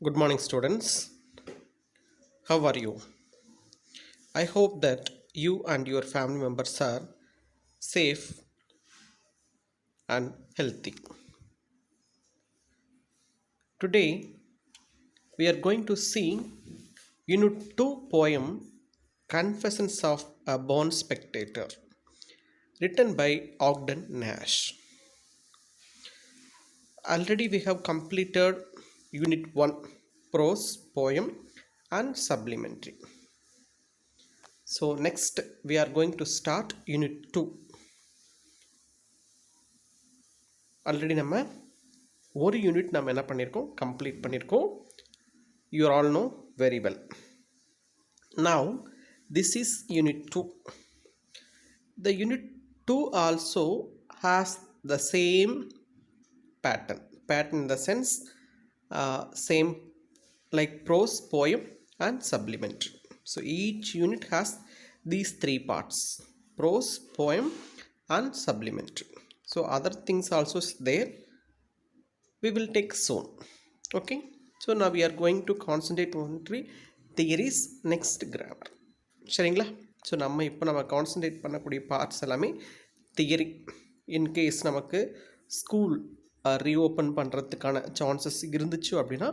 Good morning, students. How are you? I hope that you and your family members are safe and healthy. Today, we are going to see Unit 2 poem Confessions of a Born Spectator, written by Ogden Nash. Already, we have completed Unit 1 prose, poem, and supplementary. So, next, we are going to start Unit 2. Already நம்ம ஒரு unit நம்ம என்ன பண்ணியிருக்கோம், complete பண்ணியிருக்கோம். You all know very well. Now this is unit 2. The unit 2 also has the same pattern in the sense same like prose, poem and supplementary. So each unit has these three parts: prose, poem and supplementary. So other things also is there, we will take soon. Okay, so now we are going to concentrate on theories, next grammar. சரிங்களா? So நம்ம concentrate பண்ணக்கூடிய parts எல்லாமே theory. In case நமக்கு school reopen பண்ணுறதுக்கான chances இருந்துச்சு அப்படின்னா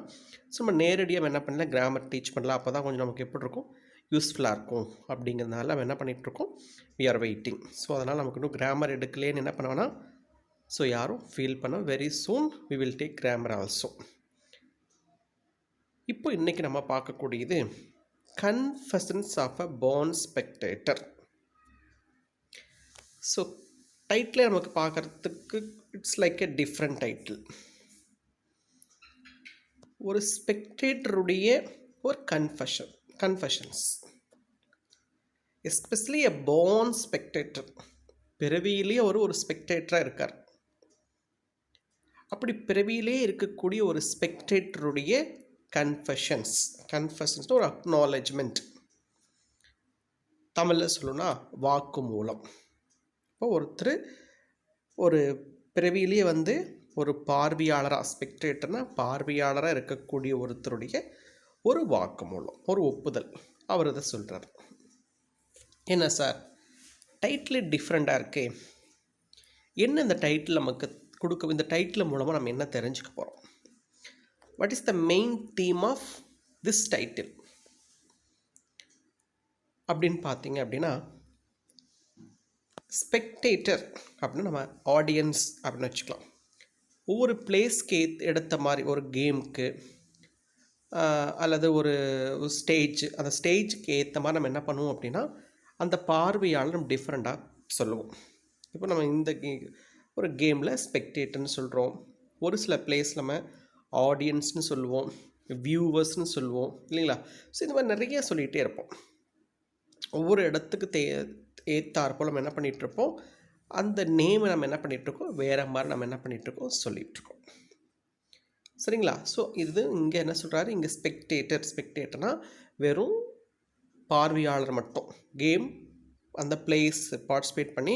so நம்ம நேரடியாக என்ன பண்ணலாம், கிராமர் டீச் பண்ணலாம். அப்போ தான் கொஞ்சம் நமக்கு எப்படி இருக்கும், யூஸ்ஃபுல்லாக இருக்கும். அப்படிங்கிறதுனால நம்ம என்ன பண்ணிகிட்ருக்கோம், வி ஆர் வெயிட்டிங். ஸோ அதனால் நமக்கு இன்னும் கிராமர் எடுக்கலேன்னு என்ன பண்ணுவேன்னா, ஸோ யாரும் ஃபீல் பண்ண, very soon we will take grammar also. இப்போ இன்றைக்கி நம்ம பார்க்கக்கூடியது confessions of a born spectator. So title நமக்கு பார்க்குறதுக்கு it's like a different title. ஒரு ஸ்பெக்டேட்டருடைய ஒரு confessions, especially a born spectator. பிறவியிலேயே ஒரு ஸ்பெக்டேட்டராக இருக்கார். அப்படி பிறவியிலே இருக்கக்கூடிய ஒரு ஸ்பெக்டேட்டருடைய கன்ஃபெஷன்ஸ் ஒரு அக்னாலஜ்மெண்ட், தமிழில் சொல்லணும்னா வாக்கு மூலம். இப்போ ஒருத்தர் ஒரு பிறவியிலேயே ஒரு பார்வையாளராக, ஸ்பெக்டேட்டர்னால் பார்வையாளராக இருக்கக்கூடிய ஒருத்தருடைய ஒரு வாக்கு மூலம், ஒரு ஒப்புதல், அவர் இதை சொல்கிறார். என்ன சார் டைட்டில் டிஃப்ரெண்ட்டாக இருக்கே, என்ன இந்த டைட்டில் நமக்கு கொடுக்க, இந்த டைட்டில் மூலமாக நம்ம என்ன தெரிஞ்சுக்க போகிறோம்? What is the main theme of this title அப்படின்னு பார்த்தீங்க அப்படின்னா, ஸ்பெக்டேட்டர் அப்படின்னு நம்ம ஆடியன்ஸ் அப்படின்னு வச்சுக்கலாம். ஒவ்வொரு பிளேஸ்க்கு எடுத்த மாதிரி, ஒரு கேமுக்கு அல்லது ஒரு ஸ்டேஜ், அந்த ஸ்டேஜுக்கு ஏற்ற மாதிரி நம்ம என்ன பண்ணுவோம் அப்படின்னா, அந்த பார்வையாளர் நம்ம டிஃப்ரெண்ட்டாக சொல்லுவோம். இப்போ நம்ம இந்த ஒரு கேமில் ஸ்பெக்டேட்டர்னு சொல்கிறோம், ஒரு சில பிளேஸ் நம்ம ஆடியன்ஸ்னு சொல்லுவோம், வியூவர்ஸ்னு சொல்லுவோம், இல்லைங்களா? ஸோ இந்த மாதிரி நிறைய சொல்லிகிட்டே இருப்போம். ஒவ்வொரு இடத்துக்கு ஏற்றாற்போல் நம்ம என்ன பண்ணிகிட்ருப்போம், அந்த நேமை நம்ம என்ன பண்ணிகிட்ருக்கோம், வேறு மாதிரி நம்ம என்ன பண்ணிகிட்ருக்கோம், சொல்லிகிட்ருக்கோம். சரிங்களா? ஸோ இது இங்கே என்ன சொல்கிறாரு, இங்கே ஸ்பெக்டேட்டர்னால் வெறும் பார்வையாளர் மட்டும். கேம் அந்த பிளேஸ் பார்ட்டிசிபேட் பண்ணி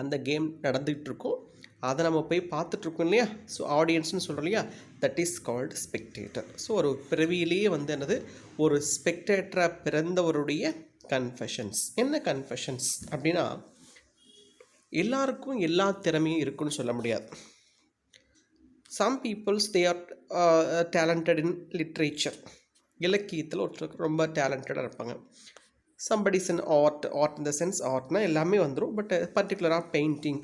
அந்த கேம் நடந்துகிட்ருக்கோம், அதை நம்ம போய் பார்த்துட்ருக்கோம் இல்லையா? ஸோ ஆடியன்ஸ்னு சொல்கிறோம் இல்லையா, that is called spectator. So ஒரு பிறவியிலேயே என்னது, ஒரு ஸ்பெக்டேட்டராக பிறந்தவருடைய கன்ஃபெஷன்ஸ். என்ன கன்ஃபெஷன்ஸ் அப்படின்னா, எல்லாருக்கும் எல்லா திறமையும் இருக்குன்னு சொல்ல முடியாது. Some peoples they are talented in literature, இலக்கியத்தில் ஒருத்தருக்கு ரொம்ப டேலண்டடாக இருப்பாங்க. Somebody's in art in the sense ஆர்ட்னால் எல்லாமே வந்துடும், பட் பர்டிகுலராக பெயிண்டிங்,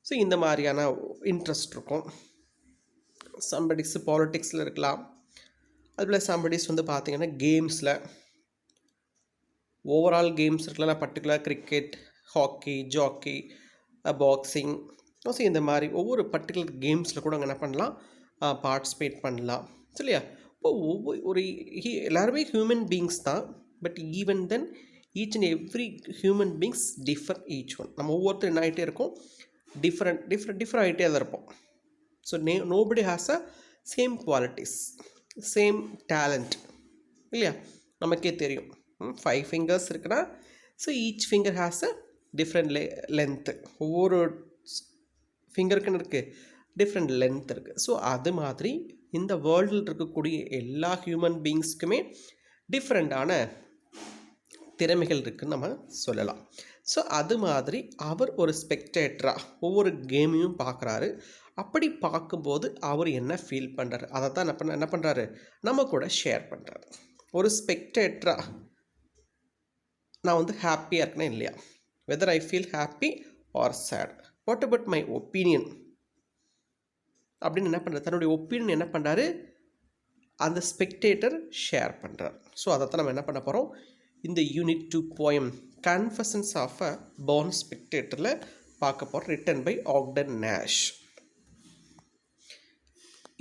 ஸோ இந்த மாதிரியான இன்ட்ரெஸ்ட் இருக்கும். சம்படிஸ் பாலிட்டிக்ஸில் இருக்கலாம், அதுபோல் சம்படிஸ் பார்த்திங்கன்னா கேம்ஸில், ஓவரால் கேம்ஸ் இருக்கலாம், particular cricket, hockey, Jackie, boxing, so இந்த மாதிரி ஒவ்வொரு பர்டிகுலர் கேம்ஸில் கூட என்ன பண்ணலாம், பார்ட்டிசிபேட் பண்ணலாம். சரியா? இப்போ எல்லாருமே ஹியூமன் பீயிங்ஸ் தான், but even then each and every human beings differ each one. நம்ம ஒவ்வொருத்தரும் என்ன ஆகிட்டே இருக்கோம், டிஃப்ரெண்ட் ஆகிட்டே தான் இருப்போம். So nobody has a same qualities, same talent, இல்லையா? நமக்கே தெரியும், 5 ஃபிங்கர்ஸ் இருக்குன்னா, so each finger has a different length. ஒவ்வொரு ஃபிங்கருக்குன்னு இருக்குது டிஃப்ரெண்ட் லென்த் இருக்குது. ஸோ அது மாதிரி இந்த வேர்ல்டில் இருக்கக்கூடிய எல்லா ஹியூமன் பீயிங்ஸ்க்குமே டிஃப்ரெண்ட்டான திறமைகள் இருக்குதுன்னு நம்ம சொல்லலாம். ஸோ அது மாதிரி அவர் ஒரு ஸ்பெக்டேட்டராக ஒவ்வொரு கேமையும் பார்க்குறாரு. அப்படி பார்க்கும்போது அவர் என்ன ஃபீல் பண்ணுறாரு, அதை தான் என்ன பண்ணுறாரு, நம்ம கூட ஷேர் பண்ணுறாரு. ஒரு ஸ்பெக்டேட்டராக நான் வந்து ஹாப்பியாக இருக்கேனா இல்லையா, whether I feel happy or sad, what about my opinion அப்படின்னு என்ன பண்ணுறாரு, தன்னுடைய ஒப்பீனியன் என்ன பண்ணுறாரு அந்த ஸ்பெக்டேட்டர் ஷேர் பண்ணுறார். ஸோ அதை தான் நம்ம என்ன பண்ண போகிறோம் இந்த unit 2 poem confessions of a born ஸ்பெக்டேட்டரில் பார்க்க போகிறோம், written by Ogden Nash.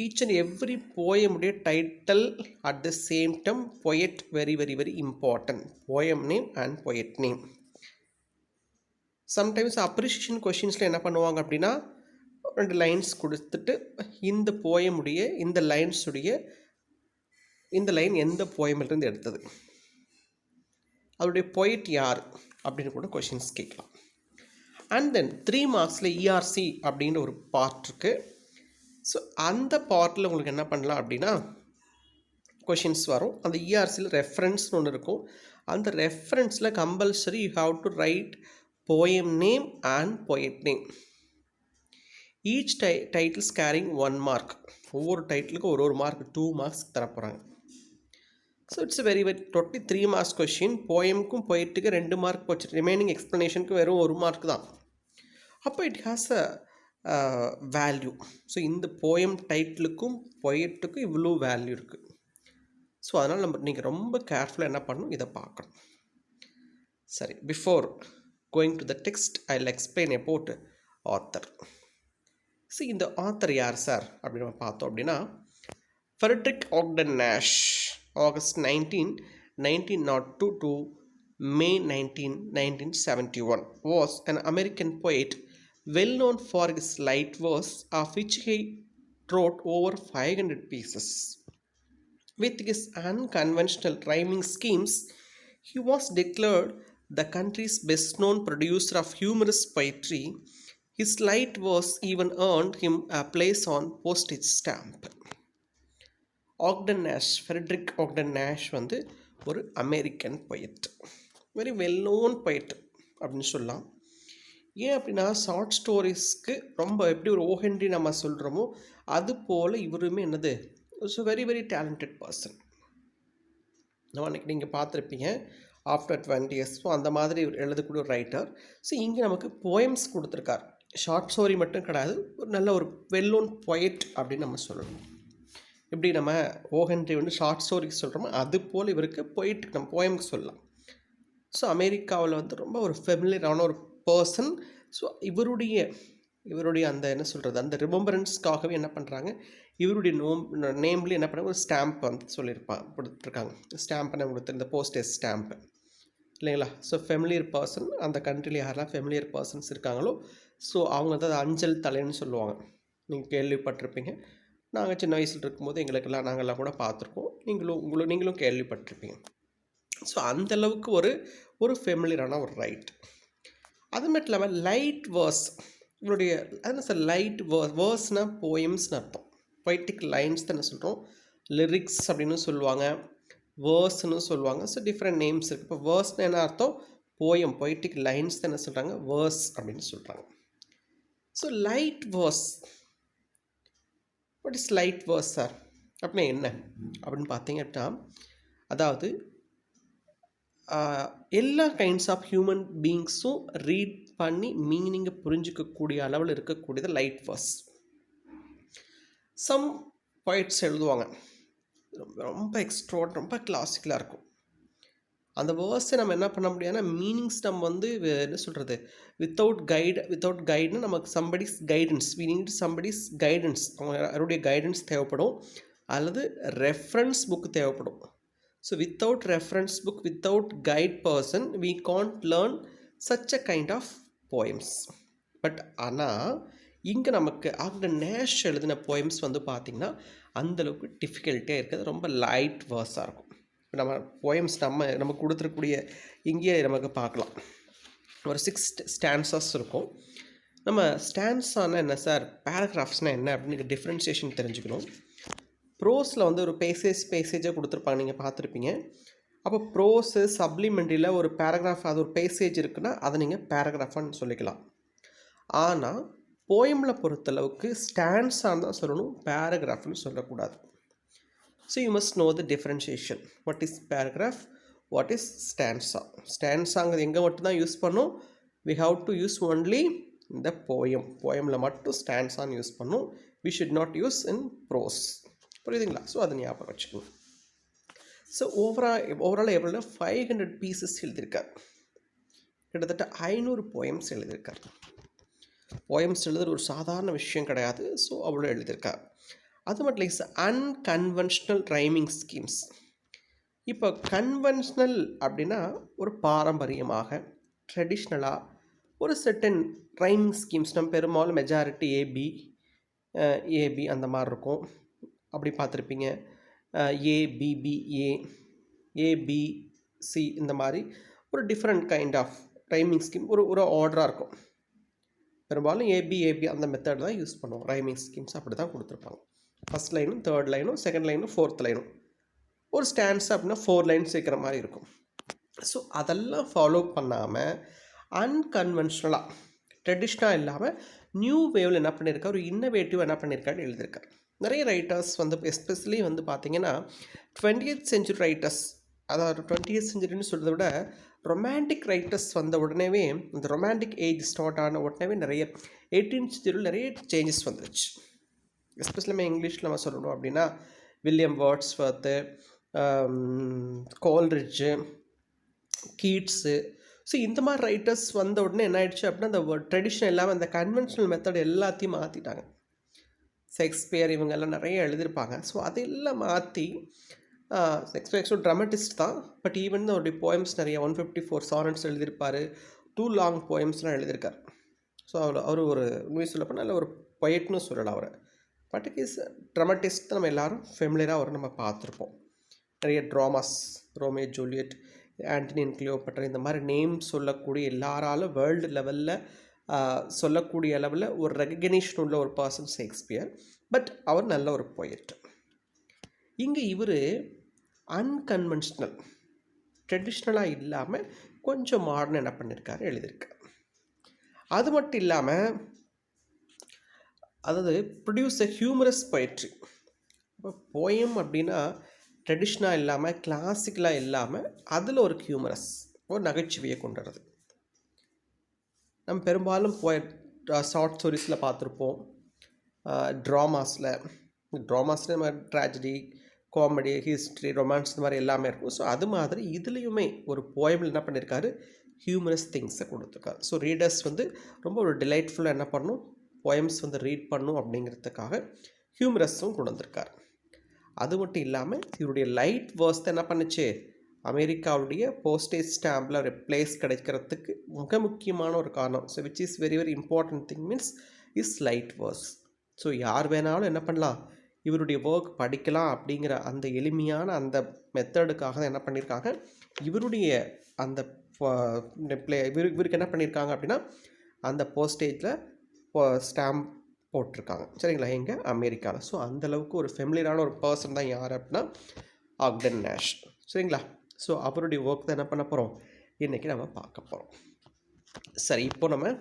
Each and every போயமுடைய title at the same time poet very very very important, poem name and poet name. Sometimes appreciation கொஷின்ஸில் என்ன பண்ணுவாங்க அப்படின்னா 2 லைன்ஸ் கொடுத்துட்டு இந்த போயமுடைய இந்த லைன்ஸுடைய இந்த லைன் எந்த போயமிலிருந்து எடுத்தது, அதோடைய பொயட் யார் அப்படின்னு கூட கொஷின்ஸ் கேட்கலாம். அண்ட் தென் 3 மார்க்ஸில் இஆர்சி அப்படின்ற ஒரு பார்ட் இருக்குது. ஸோ அந்த பார்ட்டில் உங்களுக்கு என்ன பண்ணலாம் அப்படின்னா கொஷின்ஸ் வரும். அந்த இஆர்சியில் ரெஃபரன்ஸ்னு ஒன்று இருக்கும். அந்த ரெஃபரன்ஸில் compulsory you have to write poem name and poet name. Each titles carrying 1 mark. ஒவ்வொரு டைட்டிலுக்கும் ஒரு மார்க் 2 மார்க்ஸ் தரப்போகிறாங்க. So it's very very totally 3 marks question. போயமுக்கும் பொயட்டுக்கு 2 மார்க் வச்சு ரிமைனிங் எக்ஸ்ப்ளனேஷனுக்கு வெறும் 1 மார்க் தான். அப்போ it has a value. So இந்த போயம் டைட்டிலுக்கும் பொயட்டுக்கும் இவ்வளோ வேல்யூ இருக்குது. ஸோ அதனால் நீங்கள் ரொம்ப கேர்ஃபுல்லாக என்ன பண்ணணும், இதை பார்க்கணும். சரி, before going to the text I will explain about author. So இந்த ஆத்தர் யார் சார் அப்படின்னு நம்ம பார்த்தோம் அப்படின்னா Frederick Ogden Nash, August 19, 1902 to May 19, 1971 was an American poet well known for his light verse, of which he wrote over 500 pieces. With his unconventional rhyming schemes, he was declared the country's best-known producer of humorous poetry. His light verse even earned him a place on postage stamp. Ogden Nash, Frederick Ogden Nash வந்து ஒரு American poet, very well known poet அப்படின்னு சொல்லலாம். ஏன் அப்படின்னா short ஸ்டோரிஸ்க்கு ரொம்ப எப்படி ஒரு ஓஹென்றி நம்ம சொல்கிறோமோ அது போல் இவருமே என்னது so very very talented person. நம்ம அன்றைக்கி நீங்கள் பார்த்துருப்பீங்க ஆஃப்டர் 20 years. ஸோ அந்த மாதிரி எழுதக்கூடிய ஒரு ரைட்டர். ஸோ இங்கே நமக்கு போயம்ஸ் கொடுத்துருக்கார், ஷார்ட் ஸ்டோரி மட்டும் கிடையாது, ஒரு நல்ல ஒரு வெல் நோன் பொயட் அப்படின்னு நம்ம சொல்லணும். எப்படி நம்ம ஓஹென்றி வந்து ஷார்ட் ஸ்டோரிக்கு சொல்கிறோமோ அது போல் இவருக்கு பொயட்டுக்கு நம்ம போயமுக்கு சொல்லலாம். ஸோ அமெரிக்காவில் வந்து ரொம்ப ஒரு ஃபெமிலியரான ஒரு பர்சன். ஸோ இவருடைய அந்த என்ன சொல்கிறது அந்த ரிமெம்பரன்ஸ்க்காகவே என்ன பண்ணுறாங்க, இவருடைய நேம்லேயே என்ன பண்ணுறாங்க ஒரு ஸ்டாம்ப் வந்து கொடுத்துருக்காங்க. ஸ்டாம்பை நம்ம கொடுத்து இந்த போஸ்டேஜ் ஸ்டாம்ப்பு இல்லைங்களா. ஸோ ஃபெமிலியர் பர்சன், அந்த கண்ட்ரியில் யாரெல்லாம் ஃபெமிலியர் பர்சன்ஸ் இருக்காங்களோ ஸோ அவங்க தான் அஞ்சல் தலைன்னு சொல்லுவாங்க. நீங்கள் கேள்விப்பட்டிருப்பீங்க. நாங்கள் சின்ன வயசில் இருக்கும்போது நாங்கள்லாம் கூட பார்த்துருக்கோம், நீங்களும் கேள்விப்பட்டிருப்பீங்க. ஸோ அந்தளவுக்கு ஒரு ஃபெமிலியரான ஒரு ரைட். அது மட்டும் இல்லாமல் லைட் வேர்ஸ், இவருடைய அது சார் லைட் வேர்ஸ்னால் போயம்ஸ்னு அர்த்தம். பொய்டிக் லைன்ஸ் தானே சொல்கிறோம், லிரிக்ஸ் அப்படின்னு சொல்லுவாங்க, வேர்ஸ்ன்னு சொல்லுவாங்க. ஸோ டிஃப்ரெண்ட் நேம்ஸ் இருக்குது. இப்போ வேர்ஸ்னால் என்ன அர்த்தம், போயம், பொய்டிக் லைன்ஸ் தானே சொல்கிறாங்க, வேர்ஸ் அப்படின்னு சொல்கிறாங்க. So light verse, what is light verse sir அப்படின்னா என்ன அப்படின்னு பார்த்தீங்கன்னா, அதாவது எல்லா கைண்ட்ஸ் ஆஃப் ஹியூமன் பீயிங்ஸும் ரீட் பண்ணி மீனிங்கை புரிஞ்சிக்கக்கூடிய அளவில் இருக்கக்கூடியது லைட் வேர்ஸ். சம் பொயட்ஸ் எழுதுவாங்க ரொம்ப எக்ஸ்ட்ராட், ரொம்ப கிளாசிக்கலாக இருக்கும். அந்த வேர்ஸை நம்ம என்ன பண்ண முடியாதுன்னா மீனிங்ஸ் நம்ம வந்து என்ன சொல்கிறது வித்தவுட் கைடுனா நமக்கு somebody's guidance, we need somebody's guidance, அவருடைய கைடன்ஸ் தேவைப்படும், அல்லது ரெஃபரன்ஸ் புக் தேவைப்படும். So without reference book, without guide person we can't learn such a kind of poems. But ஆனால் இங்கே நமக்கு ஆக்டன் நேஷ் எழுதின போயம்ஸ் வந்து பார்த்திங்கன்னா அந்தளவுக்கு டிஃபிகல்ட்டியாக இருக்கிறது, ரொம்ப லைட் வேர்ஸாக இருக்கும். இப்போ நம்ம போயம்ஸ் நம்ம கொடுத்துருக்கூடிய இங்கேயே நமக்கு பார்க்கலாம், ஒரு 6 ஸ்டான்சஸ் இருக்கும். நம்ம ஸ்டான்ஸானா என்ன சார், பேராகிராஃப்ஸ்னால் என்ன அப்படின்னு டிஃப்ரென்சியேஷன் தெரிஞ்சுக்கணும். ப்ரோஸில் வந்து ஒரு பேசேஜாக கொடுத்துருப்பாங்க, நீங்கள் பார்த்துருப்பீங்க. அப்போ ப்ரோஸு சப்ளிமெண்ட்ரியில் ஒரு பேராகிராஃப், அது ஒரு பேசேஜ் இருக்குன்னா அதை நீங்கள் பேராகிராஃபான்னு சொல்லிக்கலாம். ஆனால் போயமில் பொறுத்தளவுக்கு ஸ்டான்ஸான்னு தான் சொல்லணும், பேராகிராஃப்னு சொல்லக்கூடாது. So you must know the differentiation. What is paragraph, what is stanza. ஸ்டான்ஸாங்கிறது எங்கே மட்டும்தான் யூஸ் பண்ணணும், we have to use only in the போயமில் மட்டும் ஸ்டான்ஸான்னு யூஸ் பண்ணணும். we should not use in prose. புரியுதுங்களா? ஸோ அதை ஞாபகம் வச்சுக்கணும். ஸோ ஓவரால் எவ்வளோ 500 பீசஸ் எழுதியிருக்கார். கிட்டத்தட்ட 500 போயம்ஸ் எழுதியிருக்கார். போயம்ஸ் எழுதுகிற ஒரு சாதாரண விஷயம் கிடையாது. ஸோ அவ்வளோ எழுதியிருக்கார். அது மட்டும் இல்லை, அன்கன்வென்ஷனல் ரைமிங் ஸ்கீம்ஸ். இப்போ கன்வென்ஷனல் அப்படின்னா ஒரு பாரம்பரியமாக, ட்ரெடிஷ்னலாக ஒரு செர்டன் ரைமிங் ஸ்கீம்ஸ். நம்ம பெரும்பாலும் மெஜாரிட்டி ஏபி அந்த மாதிரி இருக்கும், அப்படி பார்த்துருப்பீங்க. ஏபிபிஏ, ஏபிசி, இந்த மாதிரி ஒரு different kind of rhyming scheme ஒரு ஆர்டராக இருக்கும். பெரும்பாலும் ஏபி அந்த மெத்தட் தான் யூஸ் பண்ணுவோம். ரைமிங் ஸ்கீம்ஸ் அப்படி தான் கொடுத்துருப்பாங்க. ஃபஸ்ட் லைனும், தேர்ட் லைனும், செகண்ட் லைனும், ஃபோர்த் லைனும். ஒரு ஸ்டான்ஸ் அப்படின்னா 4 லைன்ஸ் இருக்கிற மாதிரி இருக்கும். ஸோ அதெல்லாம் ஃபாலோ பண்ணாமல் அன்கன்வென்ஷனலாக, ட்ரெடிஷ்னலாக இல்லாமல் நியூ வேவில் என்ன பண்ணியிருக்காரு, ஒரு இன்னோவேட்டிவ் என்ன பண்ணியிருக்காரு எழுதியிருக்காரு. நிறைய ரைட்டர்ஸ் வந்து எஸ்பெஷலி வந்து பார்த்திங்கன்னா 20th century ரைட்டர்ஸ், அதாவது 20th centuryன்னு சொல்கிறத விட ரொமான்டிக் ரைட்டர்ஸ் வந்த உடனேவே, இந்த ரொமான்டிக் ஏஜ் ஸ்டார்ட் ஆன உடனேவே நிறைய 18th century நிறைய சேஞ்சஸ் வந்துருச்சு. எஸ்பெஷலி நம்ம இங்கிலீஷில் நம்ம சொல்லணும் அப்படின்னா வில்லியம் வேர்ட்ஸ்வர்த்து, கோல்ரிட்ஜு, கீட்ஸு. ஸோ இந்த மாதிரி ரைட்டர்ஸ் வந்த உடனே என்ன ஆயிடுச்சு அப்படின்னா, அந்த ட்ரெடிஷன் இல்லாமல் அந்த கன்வென்ஷனல் மெத்தட் எல்லாத்தையும் மாற்றிட்டாங்க. ஷேக்ஸ்பியர் இவங்கெல்லாம் நிறைய எழுதியிருப்பாங்க. ஸோ அதெல்லாம் மாற்றி, ஷேக்ஸ்பியர் ட்ராமட்டிஸ்ட் தான், பட் ஈவன் அவருடைய போயம்ஸ் நிறைய 154 சானட்ஸ் எழுதியிருப்பார். 2 லாங் போயம்ஸ்லாம் எழுதியிருக்கார். ஸோ அவர் ஒரு உண்மையை சொல்ல போனால் ஒரு பொயட்னு சொல்லலாம் அவரை. பட் இஸ் ட்ராமட்டிஸ்ட் நம்ம எல்லோரும் ஃபெமிலியராக அவர் நம்ம பார்த்துருப்போம். நிறைய dramas, Romeo Juliet, Antony and Cleopatra, இந்த மாதிரி நேம் சொல்லக்கூடிய எல்லாராலும் வேர்ல்டு லெவலில் சொல்லக்கூடிய அளவில் ஒரு ரெகக்னிஷன் உள்ள ஒரு பர்சன் ஷேக்ஸ்பியர். பட் அவர் நல்ல ஒரு பொயட். இங்கே இவர் அன்கன்வென்ஷனல், ட்ரெடிஷ்னலாக இல்லாமல் கொஞ்சம் மாடர்ன் என்ன பண்ணியிருக்காரு, எழுதியிருக்கார். அது மட்டும் இல்லாமல், அதாவது ப்ரொடியூஸ் எ ஹியூமரஸ் பொயட்ரி. இப்போ போயம் அப்படின்னா ட்ரெடிஷ்னலாக இல்லாமல், கிளாசிக்கலாக இல்லாமல், அதில் ஒரு ஹியூமரஸ், ஒரு நகைச்சுவையை கொண்டு வரது. நம்ம பெரும்பாலும் ஷார்ட் ஸ்டோரிஸில் பார்த்துருப்போம், ட்ராமாஸில் நம்ம ட்ராஜடி, காமெடி, ஹிஸ்ட்ரி, ரொமான்ஸ், இந்த மாதிரி எல்லாமே இருக்கும். ஸோ அது மாதிரி இதுலேயுமே ஒரு போயமில் என்ன பண்ணியிருக்காரு, ஹியூமரஸ் திங்ஸை கொடுத்துருக்காரு. ஸோ ரீடர்ஸ் வந்து ரொம்ப ஒரு டிலைட்ஃபுல்லாக என்ன பண்ணணும், போயம்ஸ் வந்து ரீட் பண்ணும் அப்படிங்கிறதுக்காக ஹியூமரஸும் கொண்டு வந்திருக்கார். அது மட்டும் இல்லாமல் இவருடைய லைட் வேர்ஸ் தான் என்ன பண்ணுச்சு, அமெரிக்காவுடைய போஸ்டேஜ் ஸ்டாம்பில் ஒரு பிளேஸ் கிடைக்கிறதுக்கு மிக முக்கியமான ஒரு காரணம். So which is very very important thing means is light verse. So யார் வேணாலும் என்ன பண்ணலாம், இவருடைய ஒர்க் படிக்கலாம் அப்படிங்கிற அந்த எளிமையான அந்த மெத்தடுக்காக தான் என்ன பண்ணியிருக்காங்க, இவருடைய அந்த இவருக்கு என்ன பண்ணியிருக்காங்க அப்படின்னா, அந்த போஸ்டேஜில் ஸ்டாம்ப் போட்டிருக்காங்க. சரிங்களா, எங்கே, அமெரிக்காவில். ஸோ அந்தளவுக்கு ஒரு ஃபெமிலியரான ஒரு பர்சன் தான் யார் அப்படின்னா ஆக்டன் நேஷ். சரிங்களா. ஸோ அவருடைய ஒர்க் தான் என்ன பண்ண போகிறோம், இன்றைக்கி நம்ம பார்க்க போகிறோம். சரி, இப்போ நம்ம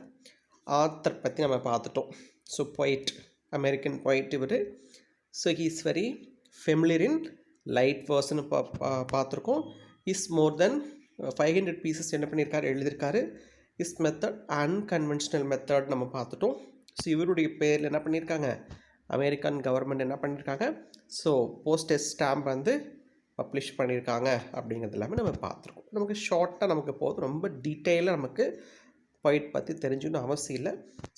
ஆத்தர் பற்றி நம்ம பார்த்துட்டோம். ஸோ பொயிட், அமெரிக்கன் பொயிட் இவர். So he is very familiar in light வேர்ஸ்னு பார்த்துருக்கோம். இஸ் மோர் தென் 500 பீசஸ் என்ன பண்ணியிருக்காரு, எழுதியிருக்காரு. இஸ் மெத்தட் அன்கன்வென்ஷனல் மெத்தட் நம்ம பார்த்துட்டோம். ஸோ இவருடைய பேரில் என்ன பண்ணியிருக்காங்க, அமெரிக்கன் கவர்மெண்ட் என்ன பண்ணியிருக்காங்க, ஸோ போஸ்டேஜ் ஸ்டாம்ப் வந்து பப்ளிஷ் பண்ணியிருக்காங்க அப்படிங்கிறது எல்லாமே நம்ம பார்த்துருக்கோம். நமக்கு ஷார்ட்டாக நமக்கு போதும், ரொம்ப டீட்டெயிலாக நமக்கு பொயிட் பற்றி தெரிஞ்சுக்கணும் அவசியம் இல்லை.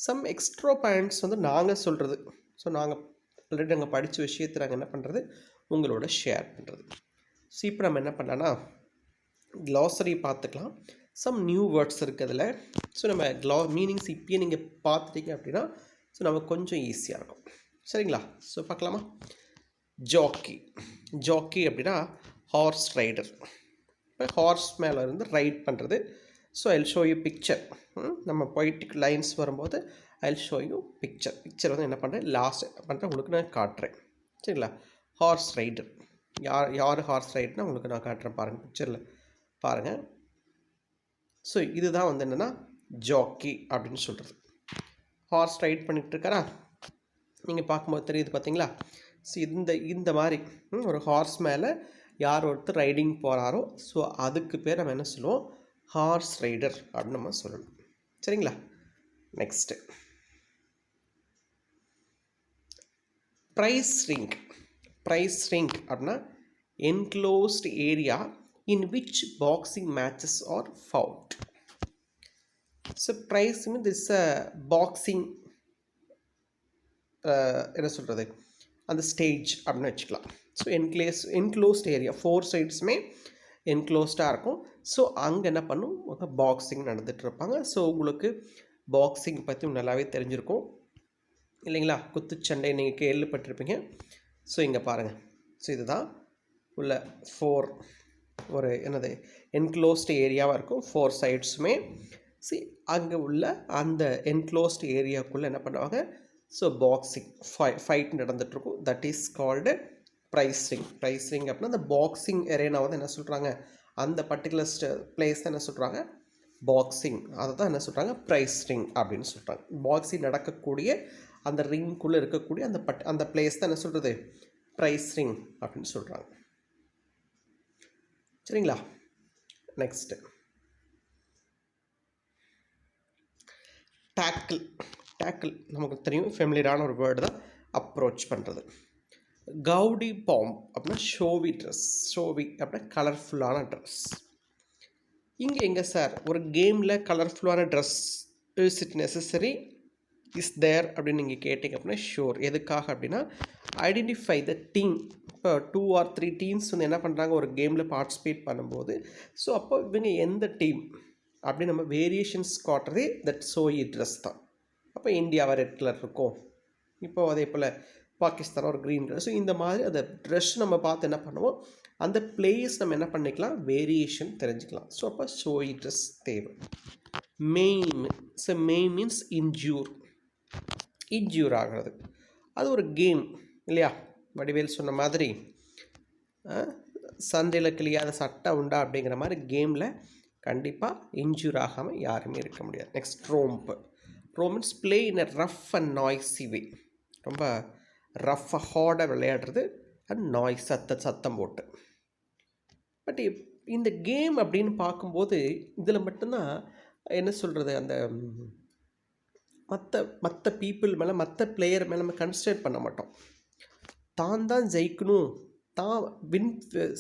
சம் எக்ஸ்ட்ரா பாயிண்ட்ஸ் வந்து நாங்கள் சொல்கிறது. ஸோ நாங்கள் ஆல்ரெடி நாங்கள் படித்த விஷயத்தை நாங்கள் என்ன பண்ணுறது, உங்களோட ஷேர் பண்ணுறது. ஸோ இப்போ நம்ம என்ன பண்ணலான்னா க்ளாசரி பார்த்துக்கலாம். சம் நியூ வேர்ட்ஸ் இருக்குது அதில். ஸோ நம்ம மீனிங்ஸ் இப்பயே நீங்கள் பார்த்துட்டீங்க அப்படின்னா ஸோ நமக்கு கொஞ்சம் ஈஸியாக இருக்கும். சரிங்களா. ஸோ பார்க்கலாமா. ஜாக்கி அப்படின்னா ஹார்ஸ் ரைடர். இப்போ ஹார்ஸ் மேலே இருந்து ரைட் பண்ணுறது so I will show you picture. நம்ம பொய்டிக் லைன்ஸ் வரும்போது I will show you picture. Picture வந்து என்ன பண்ணுறேன், லாஸ்ட் பண்ணுறேன், உங்களுக்கு நான் காட்டுறேன். சரிங்களா? ஹார்ஸ் ரைடர், யார் ஹார்ஸ் ரைடர்னா உங்களுக்கு நான் காட்டுறேன் பாருங்கள், பிக்சரில் பாருங்கள். ஸோ இதுதான் வந்து என்னென்னா ஜாக்கி அப்படின்னு சொல்கிறது. ஹார்ஸ் ரைட் பண்ணிகிட்டு இருக்காரா, நீங்கள் பார்க்கும்போது தெரியுது பார்த்தீங்களா? ஸோ இந்த மாதிரி ஒரு ஹார்ஸ் மேலே யார் ஒருத்தர் ரைடிங் போகிறாரோ, ஸோ அதுக்கு பேர் நம்ம என்ன சொல்லுவோம், ஹார்ஸ் ரைடர் அப்படின்னு நம்ம சொல்லணும். சரிங்களா? Next prize ring. Prize ring அப்படின்னா enclosed area in which boxing matches are fought. So prize mean this boxing என்ன சொல்கிறது, அந்த ஸ்டேஜ் அப்படின்னு வச்சுக்கலாம். ஸோ என்க்ளோஸ்ட் ஏரியா 4 சைட்ஸுமே என்க்ளோஸ்டாக இருக்கும். ஸோ அங்கே என்ன பண்ணும், பாக்ஸிங் நடந்துகிட்ருப்பாங்க. ஸோ உங்களுக்கு பாக்ஸிங் பற்றி நல்லாவே தெரிஞ்சிருக்கும் இல்லைங்களா? குத்துச்சண்டை நீங்கள் கேள்விப்பட்டிருப்பீங்க. ஸோ இங்கே பாருங்கள், ஸோ இதுதான் உள்ள 4 ஒரு என்னது என்க்ளோஸ்டு ஏரியாவாக இருக்கும் 4 சைட்ஸுமே. அங்கே உள்ள அந்த என்க்ளோஸ்டு ஏரியாவுக்குள்ளே என்ன பண்ணுவாங்க, ஸோ பாக்ஸிங் ஃபைட் நடந்துகிட்ருக்கும். That is called prize ring. Prize ring அப்படின்னா அந்த பாக்ஸிங் அரேனா வந்து என்ன சொல்கிறாங்க, அந்த பர்டிகுலர் பிளேஸ் தான் என்ன சொல்கிறாங்க, பாக்ஸிங். அதை தான் என்ன சொல்கிறாங்க, ப்ரைஸ் ரிங் அப்படின்னு சொல்கிறாங்க. பாக்ஸிங் நடக்கக்கூடிய அந்த ரிங்குள்ளே இருக்கக்கூடிய அந்த பிளேஸ் தான் என்ன சொல்கிறது, ப்ரைஸ் ரிங் அப்படின்னு சொல்கிறாங்க. சரிங்களா? Next tackle. டேக்கிள் நமக்கு தெரியும், ஃபெமிலியரான ஒரு வேர்டு தான், அப்ரோச் பண்ணுறது. கவுடி பாம் அப்படின்னா ஷோவி ட்ரெஸ். ஷோவி அப்படின்னா கலர்ஃபுல்லான ட்ரெஸ். இங்கே எங்கே சார் ஒரு கேமில் கலர்ஃபுல்லான dress is it necessary, is there அப்படின்னு நீங்கள் கேட்டிங்க அப்படின்னா ஷோர். எதுக்காக அப்படின்னா ஐடென்டிஃபை த டீம். இப்போ 2 or 3 டீம்ஸ் வந்து என்ன பண்ணுறாங்க, ஒரு கேமில் பார்ட்டிசிபேட் பண்ணும்போது, ஸோ அப்போ இவங்க எந்த டீம் அப்படி நம்ம வேரியேஷன்ஸ் காட்டுறதே தட் ஷோயி ட்ரெஸ் தான். அப்போ இந்தியாவை ரெட் கலர் இருக்கும், இப்போது அதே போல் பாகிஸ்தான் ஒரு க்ரீன் கலர். ஸோ இந்த மாதிரி அந்த ட்ரெஸ் நம்ம பார்த்து என்ன பண்ணுவோம், அந்த பிளேஸ் நம்ம என்ன பண்ணிக்கலாம், வேரியேஷன் தெரிஞ்சுக்கலாம். ஸோ அப்போ ஷோயி ட்ரெஸ் தேவை. Main. So main means injure ஆகிறது. அது ஒரு கேம் இல்லையா? வடிவேல் சொன்ன மாதிரி சந்தையில் கிளியாத சட்டை உண்டா அப்படிங்கிற மாதிரி கேமில் கண்டிப்பாக இன்ஜூர் ஆகாமல் யாருமே இருக்க முடியாது. Next romp. Romp means play in a rough and noisy way. ரொம்ப ரஃப்பாக ஹார்டாக விளையாடுறது அண்ட் நாய்ஸ் சத்தம் போட்டு. பட் இந்த கேம் அப்படின்னு பார்க்கும்போது இதில் மட்டும்தான் என்ன சொல்கிறது, அந்த மற்ற பீப்புள் மேலே மற்ற பிளேயர் மேலே நம்ம கன்சன்ட்ரேட் பண்ண மாட்டோம். தான் ஜெயிக்கணும், தான் வின்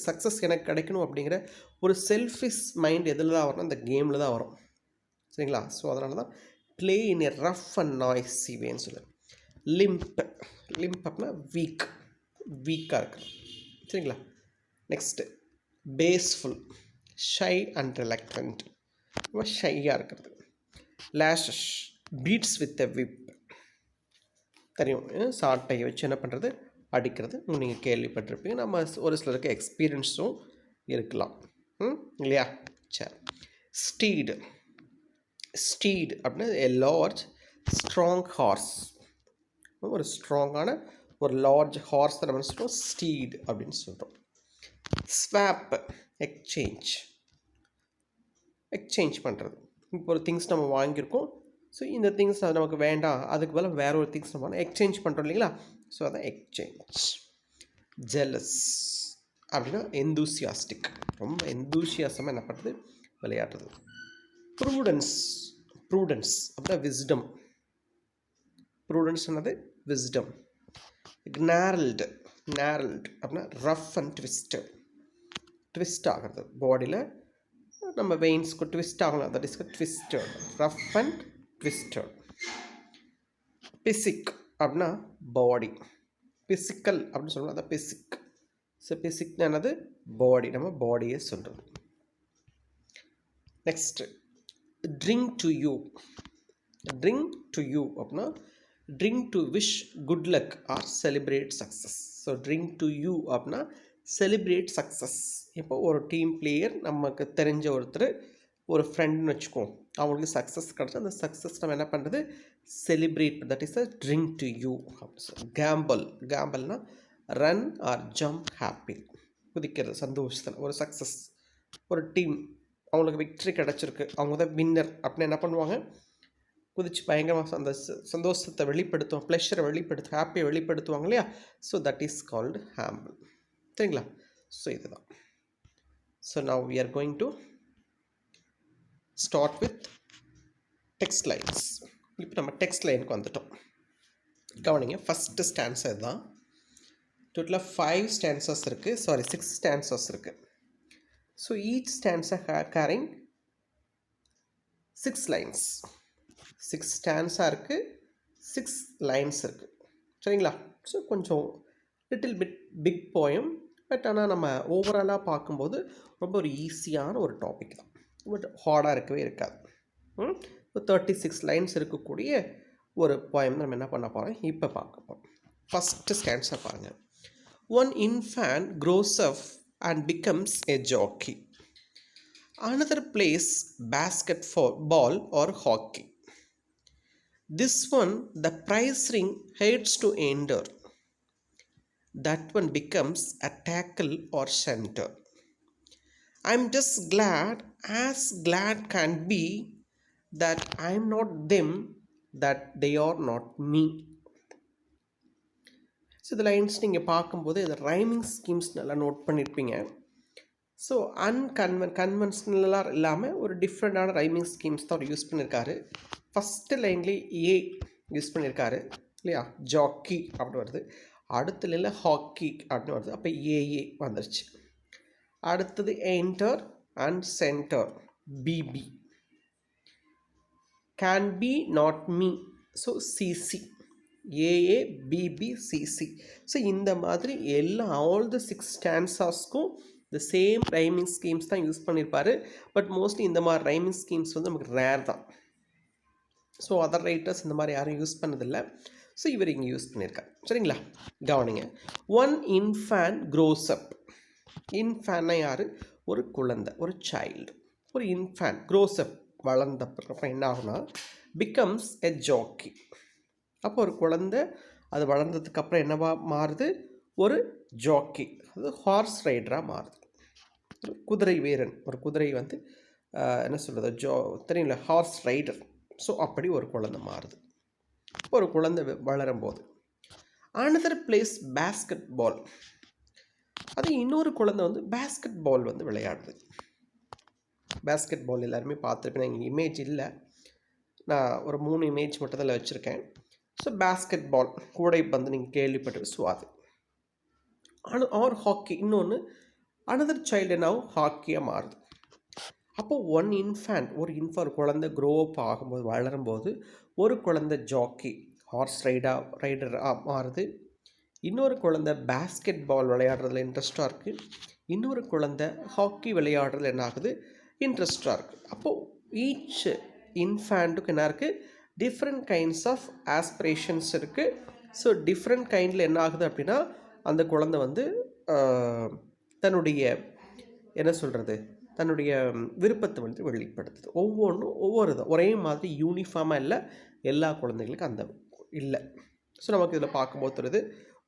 சக்ஸஸ் எனக்கு கிடைக்கணும் அப்படிங்கிற ஒரு செல்ஃபிஷ் மைண்ட் எதில் தான் வரணும், அந்த கேமில் தான் வரும். சரிங்களா? ஸோ அதனால தான் play in a rough and noisy வேன்னு சொல்லு. லிம்ப் அப்படின்னா வீக்காக இருக்குது. சரிங்களா? Next bashful. Shy and reluctant, ரொம்ப ஷையாக இருக்கிறது. Lashes beats with a whip. தெரியும், சாட்டையை வச்சு என்ன பண்ணுறது, அடிக்கிறது. நீங்கள் கேள்விப்பட்டிருப்பீங்க, நம்ம ஒரு சிலருக்கு எக்ஸ்பீரியன்ஸும் இருக்கலாம் இல்லையா? சரி. ஸ்டீடு அப்படின்னா எ லார்ஜ் ஸ்ட்ராங் ஹார்ஸ். ஒரு ஸ்ட்ராங்கான ஒரு லார்ஜ் ஹார்ஸ் தான் நம்ம சொல்கிறோம் ஸ்டீட் அப்படின்னு சொல்கிறோம். ஸ்வாப் எக்ஸ்சேஞ்ச் பண்ணுறது. இப்போ ஒரு திங்ஸ் நம்ம வாங்கியிருக்கோம், ஸோ இந்த திங்ஸ் அது நமக்கு வேண்டாம், அதுக்கு பதிலாக வேற ஒரு திங்ஸ் நம்ம எக்ஸ்சேஞ்ச் பண்ணுறோம் இல்லைங்களா? ஸோ அதான் எக்ஸ்சேஞ்ச். ஜெலஸ் அப்படின்னா எந்தூசியாஸ்டிக், ரொம்ப எந்தூசியாசமாக என்ன பண்ணுறது, விளையாடுறது. ப்ரூடன்ஸ் அப்படின்னா விஸ்டம். ப்ரூடன்ஸ் என்னது, விஸ்டம். gnarled அப்படின்னா ரஃப் அண்ட் ட்விஸ்ட் ஆகிறது. பாடியில் நம்ம வெயின்ஸ்க்கு ட்விஸ்ட் ஆகலாம், that is twisted, rough and twisted. Physique அப்படின்னா பாடி. பிசிக்கல் அப்படின்னு சொல்லணும், அதான் பிசிக். ஸோ பிசிக்னா என்னது, பாடி, நம்ம பாடியை சொல்கிறது. நெக்ஸ்ட்டு ட்ரிங்க் டு யூ அப்படின்னா drink to wish good luck R celebrate success. So drink to you அப்படின்னா செலிப்ரேட் சக்ஸஸ். இப்போ ஒரு டீம் பிளேயர் நமக்கு தெரிஞ்ச ஒருத்தர் ஒரு ஃப்ரெண்டுன்னு வச்சுக்கோம், அவங்களுக்கு சக்ஸஸ் கிடச்சி அந்த சக்ஸஸ் நம்ம என்ன பண்ணுறது, celebrate, that is a drink to you. கேம்பிள்னா ரன் ஆர் ஜம்ப் ஹாப்பி, குதிக்கிறது சந்தோஷத்தில். ஒரு சக்ஸஸ், ஒரு டீம் அவங்களுக்கு விக்ட்ரி கிடச்சிருக்கு, அவங்க தான் வின்னர் அப்படின்னு என்ன பண்ணுவாங்க, குதிச்சு பயங்கரமாக அந்த சந்தோஷத்தை வெளிப்படுத்துவோம், ப்ளஷரை வெளிப்படுத்து, ஹாப்பியை வெளிப்படுத்துவாங்க இல்லையா. So that is called humble. சரிங்களா? ஸோ இதுதான். So now we are going to start with text lines. இப்போ நம்ம டெக்ஸ்ட் லைனுக்கு வந்துட்டோம். கவனிங்க, ஃபஸ்ட்டு ஸ்டான்ஸா இதுதான். டோட்டலாக 5 ஸ்டான்சஸ் இருக்குது, சாரி 6 ஸ்டான்சஸ் இருக்குது. So each stanza carrying 6 lines. 6 stanza இருக்குது, 6 லைன்ஸ் இருக்குது. சரிங்களா? ஸோ கொஞ்சம் little bit big poem, but ஆனால் நம்ம ஓவராலாக பார்க்கும்போது ரொம்ப ஒரு ஈஸியான ஒரு டாபிக் தான், பட் ஹார்டாக இருக்கவே இருக்காது. 36 லைன்ஸ் இருக்கக்கூடிய ஒரு போயம் நம்ம என்ன பண்ண போகிறோம், இப்போ பார்க்க போகிறோம். ஃபஸ்ட்டு ஸ்டான்ஸை பாருங்கள். One infant grows up and becomes a jockey. Another plays basketball or hockey. This one, the prize ring hates to enter. That one becomes a tackle or center. I'm just glad as glad can be that I'm not them, that they are not me. So இந்த lines நீங்கள் பார்க்கும்போது இது rhyming schemes நல்லா note பண்ணியிருப்பீங்க. So கன்வென்ஷனலாக இல்லாமல் ஒரு டிஃப்ரெண்ட்டான rhyming schemes தான் அவர் யூஸ் பண்ணியிருக்காரு. ஃபஸ்ட்டு லைன்லேயே ஏ யூஸ் பண்ணியிருக்காரு இல்லையா, ஜாக்கி அப்படின்னு வருது. அடுத்த லைனில் ஹாக்கி அப்படின்னு வருது, அப்போ ஏஏ வந்துருச்சு. அடுத்தது enter and centre, BB. Can be not me, so CC, AA BB CC. So இந்த மாதிரி ஆல் த 6 ஸ்டான்ஸாஸ்க்கும் இந்த சேம் ரைமிங் ஸ்கீம்ஸ் தான் யூஸ் பண்ணியிருப்பார். பட் மோஸ்ட்லி இந்த மாதிரி ரைமிங் ஸ்கீம்ஸ் வந்து நமக்கு ரேர் தான். ஸோ அதர் ரைட்டர்ஸ் இந்த மாதிரி யாரும் யூஸ் பண்ணதில்லை. ஸோ இவர் இங்கே யூஸ் பண்ணியிருக்கார். சரிங்களா? கவனிங்க. ஒன் இன்ஃபேன் க்ரோஸ் அப். இன்ஃபேன்னா யார், ஒரு குழந்தை, ஒரு சைல்டு. ஒரு இன்ஃபேன் க்ரோஸ் அப், வளர்ந்தப்பறம் என்ன ஆகுனா, பிகம்ஸ் எ ஜாக்கி. அப்போ ஒரு குழந்தை அது வளர்ந்ததுக்கப்புறம் என்னவா மாறுது, ஒரு ஜாக்கி, அது ஹார்ஸ் ரைடராக மாறுது. ஒரு குதிரை வீரன், ஒரு குதிரை வந்து என்ன சொல்கிறது, தெரியுங்களா, ஹார்ஸ் ரைடர். ஸோ அப்படி ஒரு குழந்தை மாறுது. ஒரு குழந்தை வளரும்போது அனதர் பிளேஸ் பேஸ்கெட் பால். அது இன்னொரு குழந்தை வந்து பேஸ்கெட் பால் வந்து விளையாடுது. பேஸ்கெட் பால் எல்லாருமே பார்த்துருப்பேன். இங்கே இமேஜ் இல்லை, நான் ஒரு 3 இமேஜ் மட்டும் தான் வச்சுருக்கேன். ஸோ பேஸ்கெட் பால், கூடைப்பந்து நீங்கள் கேள்விப்பட்டு. ஸோ அது ஆர் ஹாக்கி, இன்னொன்று அனதர் சைல்டு என்னாவும் ஹாக்கியாக மாறுது. அப்போது ஒன் இன்ஃபேண்ட், ஒரு குழந்தை க்ரோ அப் ஆகும்போது, வளரும்போது ஒரு குழந்தை ஜாக்கி, ஹார்ஸ் ரைடராக மாறுது. இன்னொரு குழந்தை பேஸ்கெட் பால் விளையாடுறதுல இன்ட்ரெஸ்ட்டாக இருக்குது. இன்னொரு குழந்தை ஹாக்கி விளையாடுறதுல என்ன ஆகுது, இன்ட்ரெஸ்ட்டாக இருக்குது. அப்போது ஈச் இன்ஃபேண்ட்டுக்கு என்ன இருக்குது, டிஃப்ரெண்ட் கைண்ட்ஸ் ஆஃப் ஆஸ்பிரேஷன்ஸ் இருக்குது. ஸோ டிஃப்ரெண்ட் கைண்டில் என்ன ஆகுது அப்படின்னா, அந்த குழந்தை வந்து தன்னுடைய என்ன சொல்கிறது, தன்னுடைய விருப்பத்தை வந்து வெளிப்படுத்துது. ஒவ்வொன்றும் ஒவ்வொரு தான், ஒரே மாதிரி யூனிஃபார்மாக இல்லை, எல்லா குழந்தைகளுக்கும் அந்த இல்லை. ஸோ நமக்கு இதில் பார்க்கும்போது தெரியுது,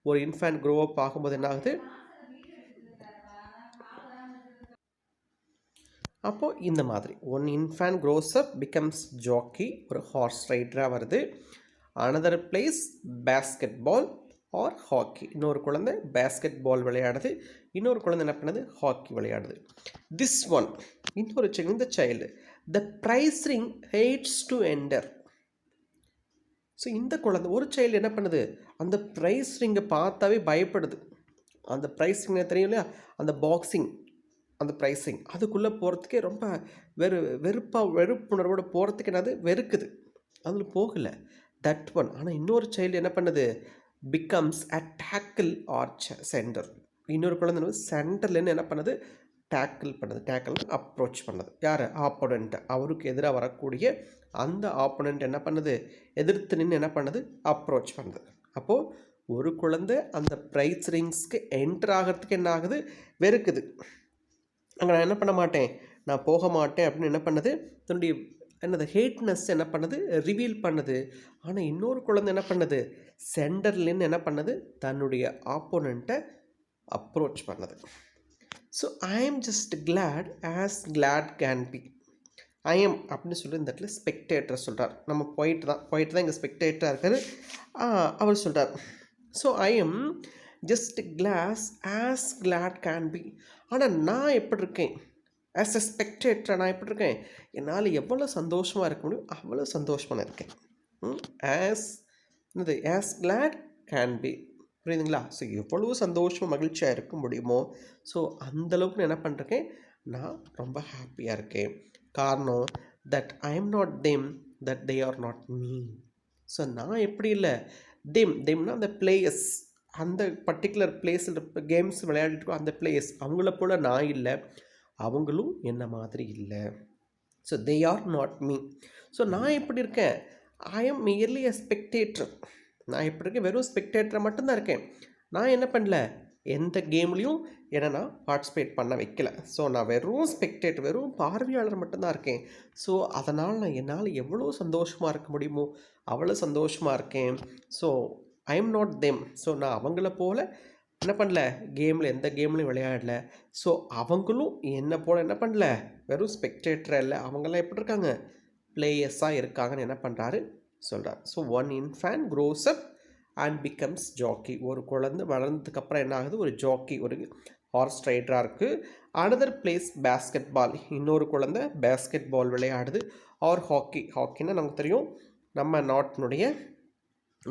ஒரு இன்ஃபேண்ட் க்ரோ அப் ஆகும்போது என்ன ஆகுது, அப்போது இந்த மாதிரி one infant grows up becomes jockey, ஒரு ஹார்ஸ் ரைடராக வருது. Another plays basketball or hockey, இன்னொரு குழந்தை பேஸ்கெட் பால் விளையாடுது, இன்னொரு குழந்தை என்ன பண்ணுது, ஹாக்கி விளையாடுது. திஸ் ஒன், இன்னொரு இந்த child, the prize ring hates to enter. So இந்த குழந்தை, ஒரு சைல்டு என்ன பண்ணுது, அந்த ப்ரைஸ் ரிங்கை பார்த்தாவே பயப்படுது. அந்த ப்ரைஸ் ரிங்கை தெரியும் இல்லையா, அந்த பாக்ஸிங், அந்த ப்ரைஸிங் அதுக்குள்ளே போகிறதுக்கே ரொம்ப வெறுப்புணர்வோடு போகிறதுக்கு என்னது, வெறுக்குது, அதில் போகலை. தட் ஒன், ஆனால் இன்னொரு சைல்டு என்ன பண்ணுது, becomes a tackle or centre. இன்னொரு குழந்தை வந்து சென்டர்லேருந்து என்ன பண்ணுது, டேக்கிள் பண்ணுது. டேக்கிள் அப்ரோச் பண்ணுது. யார், ஆப்போனண்ட், அவருக்கு எதிராக வரக்கூடிய அந்த ஆப்போனண்ட் என்ன பண்ணுது, எதிர்த்து நின்று என்ன பண்ணுது, அப்ரோச் பண்ணுது. அப்போது ஒரு குழந்தை அந்த ப்ரைஸ் ரிங்ஸ்க்கு என்டர் ஆகிறதுக்கு என்ன ஆகுது, வெறுக்குது. அங்கே நான் என்ன பண்ண மாட்டேன், நான் போக மாட்டேன் அப்படின்னு என்ன பண்ணுது, தன்னுடைய என்னது ஹேட்னஸ் என்ன பண்ணுது, ரிவீல் பண்ணுது. ஆனால் இன்னொரு குழந்தை என்ன பண்ணுது, சென்டர்லேருந்து என்ன பண்ணுது, தன்னுடைய ஆப்போனண்ட்டை அப்ரோச் பண்ணுது. So I am just glad as glad can be. I am அப்படின்னு சொல்லி இந்த இடத்துல ஸ்பெக்டேட்டர் சொல்கிறார். நம்ம போயிட்டு தான் இங்கே ஸ்பெக்டேட்டராக இருக்கார். அவர் சொல்கிறார், so I am just glad as glad can be. ஆனால் நான் எப்படி இருக்கேன், ஆஸ் எ ஸ்பெக்டேட்டர் நான் எப்படி இருக்கேன், என்னால் எவ்வளோ சந்தோஷமாக இருக்க முடியும் அவ்வளோ சந்தோஷமாக இருக்கேன். ஆஸ் என்னது, ஆஸ் கிளாட் கேன் பி, புரியுதுங்களா? ஸோ எவ்வளோ சந்தோஷமாக மகிழ்ச்சியாக இருக்க முடியுமோ ஸோ அந்தளவுக்கு நான் என்ன பண்ணிருக்கேன், நான் ரொம்ப ஹாப்பியாக இருக்கேன். காரணம் that I am not them, that they are not me. So நான் எப்படி இல்லை, தெம்னா அந்த பிளேயர்ஸ், அந்த பர்டிகுலர் பிளேஸில் கேம்ஸ் விளையாடிட்டு அந்த பிளேயர்ஸ் அவங்கள போல் நான் இல்லை, அவங்களும் என்ன மாதிரி இல்லை. So they are not me. So நான் எப்படி இருக்கேன், I am merely a spectator. நான் எப்படி இருக்கேன், வெறும் ஸ்பெக்டேட்டராக மட்டும்தான் இருக்கேன். நான் என்ன பண்ணல, எந்த கேம்லேயும் என்னை நான் பார்ட்டிசிபேட் பண்ண வைக்கல. ஸோ நான் வெறும் ஸ்பெக்டேட்டர், வெறும் பார்வையாளர் மட்டும்தான் இருக்கேன். ஸோ அதனால் நான் என்னால் எவ்வளோ சந்தோஷமாக இருக்க முடியுமோ அவ்வளோ சந்தோஷமாக இருக்கேன். So I am not them. So நான் அவங்கள போல் என்ன பண்ணல, எந்த கேம்லையும் விளையாடல. ஸோ அவங்களும் என்னை போல் என்ன பண்ணல, வெறும் ஸ்பெக்டேட்டராக இல்லை, அவங்களாம் எப்படி இருக்காங்க, பிளேயர்ஸாக இருக்காங்கன்னு என்ன பண்ணுறாரு சொல்கிறார். So one infant grows up and becomes jockey. ஒரு குழந்தை வளர்ந்ததுக்கப்புறம் என்ன ஆகுது, ஒரு ஜாக்கி, ஒரு ஹார்ஸ் ரைடராக இருக்குது. அனதர் பிளேஸ் பேஸ்கெட் பால், இன்னொரு குழந்தை பேஸ்கெட் பால் விளையாடுது. ஆர் ஹாக்கின்னா நமக்கு தெரியும் நம்ம நாட்டினுடைய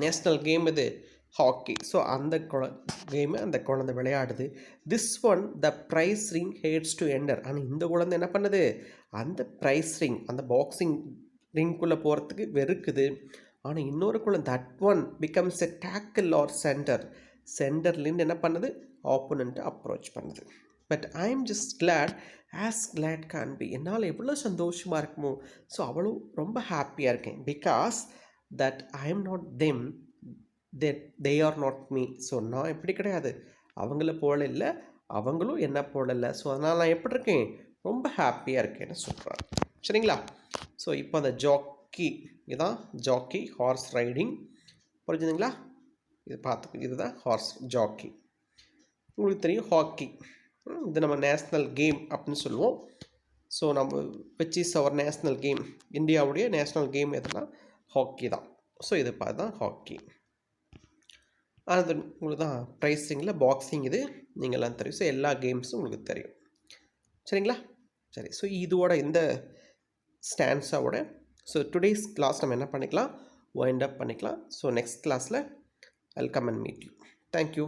நேஷ்னல் கேம் இது ஹாக்கி. ஸோ அந்த கேமை அந்த குழந்தை விளையாடுது. This one the prize ring hates to enter. ஆனால் இந்த குழந்தை என்ன பண்ணுது, அந்த ப்ரைஸ் ரிங், அந்த பாக்ஸிங் ரிங்குள்ளே போகிறதுக்கு வெறுக்குது. ஆனால் இன்னொரு குழந்தை that one becomes a tackle or சென்டர்லேருந்து என்ன பண்ணுது, ஆப்போனண்ட்டை அப்ரோச் பண்ணுது. But I am just glad as glad can be. என்னால் எவ்வளோ சந்தோஷமாக இருக்குமோ ஸோ அவ்வளோ ரொம்ப ஹாப்பியாக இருக்கேன். Because that I am not them, they are not me. So நான் எப்படி கிடையாது, அவங்கள போல இல்லை, அவங்களும் என்ன போல இல்லை. ஸோ அதனால் நான் எப்படி இருக்கேன், ரொம்ப ஹாப்பியாக இருக்கேன்னு சொல்கிறார். சரிங்களா? ஸோ இப்போ அந்த ஜாக்கி, இதுதான் ஜாக்கி, ஹார்ஸ் ரைடிங், புரிஞ்சுதுங்களா? இது பார்த்துக்கு, இதுதான் ஹார்ஸ் ஜாக்கி. உங்களுக்கு தெரியும் ஹாக்கி, இது நம்ம நேஷ்னல் கேம் அப்படின்னு சொல்லுவோம். ஸோ நம்ம விச் இஸ் அவர் நேஷ்னல் கேம், இந்தியாவுடைய நேஷ்னல் கேம் எதுனா ஹாக்கி தான். ஸோ இது பார்த்து தான் ஹாக்கி. அது உங்களுக்கு தான் ப்ரைஸிங்கில் பாக்ஸிங், இது நீங்கள்லாம் தெரியும். ஸோ எல்லா கேம்ஸும் உங்களுக்கு தெரியும். சரிங்களா? சரி, ஸோ இதோட இந்த ஸ்டான்ஸாவோட ஸோ டுடேஸ் கிளாஸ் நம்ம என்ன பண்ணிக்கலாம், வைண்ட் அப் பண்ணிக்கலாம். ஸோ நெக்ஸ்ட் கிளாஸில் I will come and meet you. Thank you.